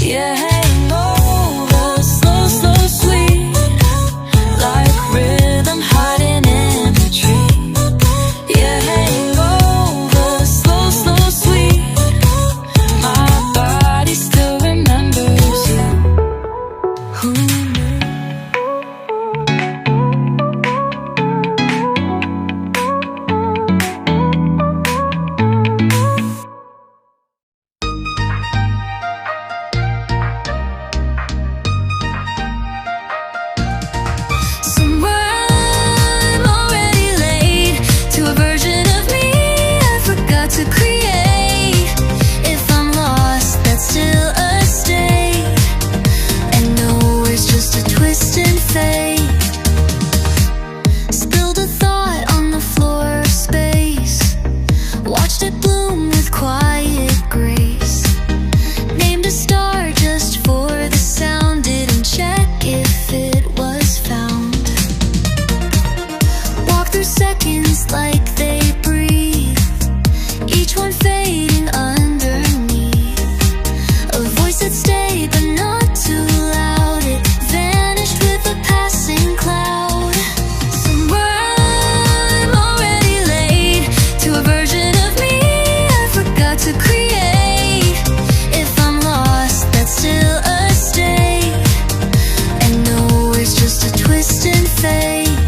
Yeah, hangover, slow, slow, sweet, like rhythm hiding in the tree. Yeah, hangover, slow, slow, sweet, my body still remembers you. Who knew? Somewhere I'm already late to a version of me I forgot to create. If I'm lost, that's still a state, and nowhere's just a twist and fate. Spilled a thought on the floor of space, watched it bloom with quiet grace. Named a star just for the sound, didn't check if it was found. Walk through seconds like they breathe, each one fading underneath. A voice that stayed but not too loud, it vanished with a passing cloud. Somewhere I'm already late to a version of me I forgot to create. If I'm lost, that's still a state, and nowhere's just a twist and fate.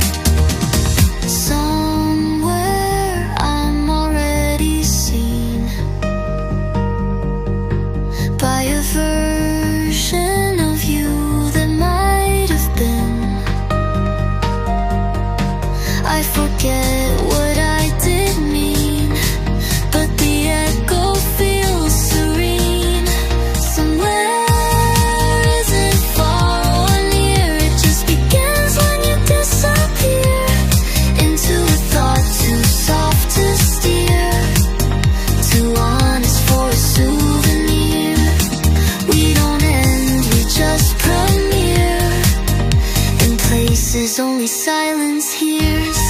Somewhere I'm already seen by a version of you that might have been. I forget what I did mean, but the echo feels serene. Somewhere isn't far or near, it just begins when you disappear into a thought too soft to steer, too honest for a souvenir. We don't end, we just premiere in places only silence hears.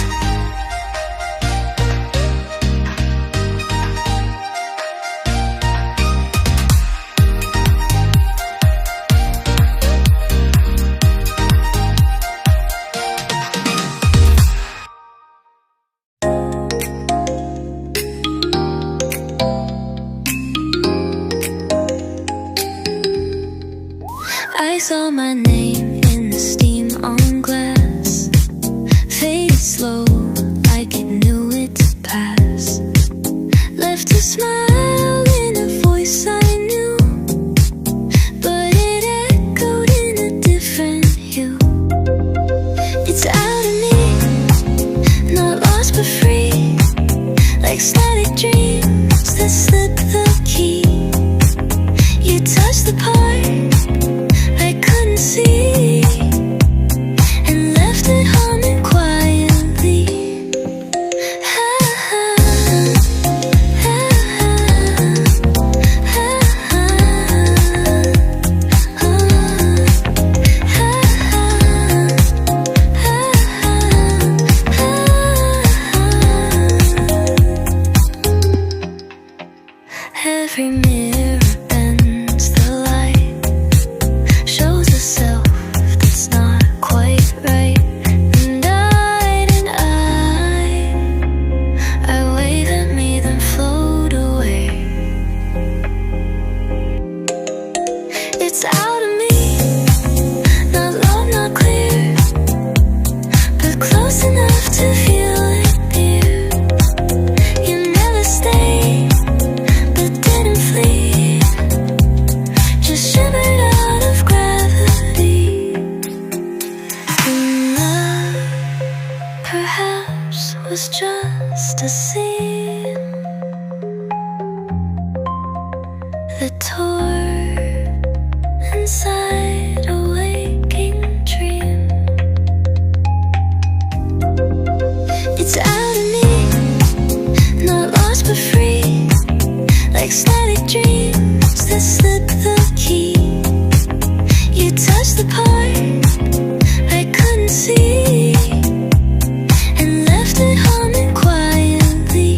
I saw my name in the steam on glass, faded slow like it knew it to pass. Left a smile in a voice I knew, but it echoed in a different hue. It's out of me, not lost but free, like static dreams that slip the key. You touch the part I couldn't see, and left it humming quietly. Every mirror bends the light, shows a self that's not quite right. And I wave at me then float away. It's out of me, not low, not clear, but close enough to feel it near. You never stayed, but didn't flee, just shimmered out of gravity. And love perhaps was just a scene that tore inside a waking dream. It's out of me, not lost but free, like static dreams that slip the key. You touch the part I couldn't see, and left it humming quietly.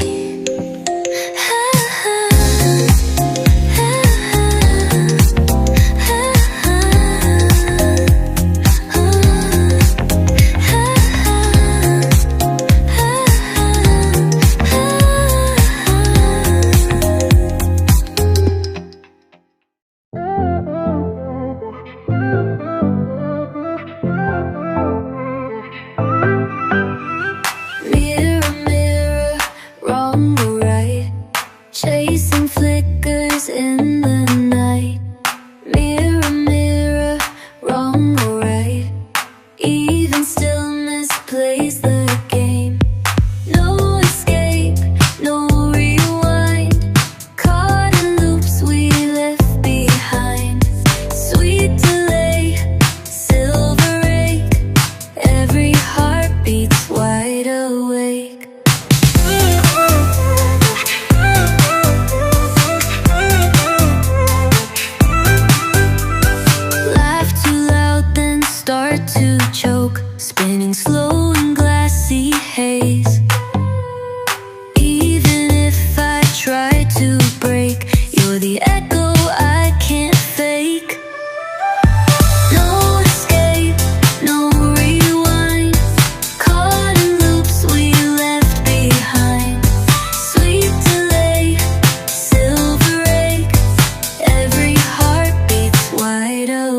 wide awake.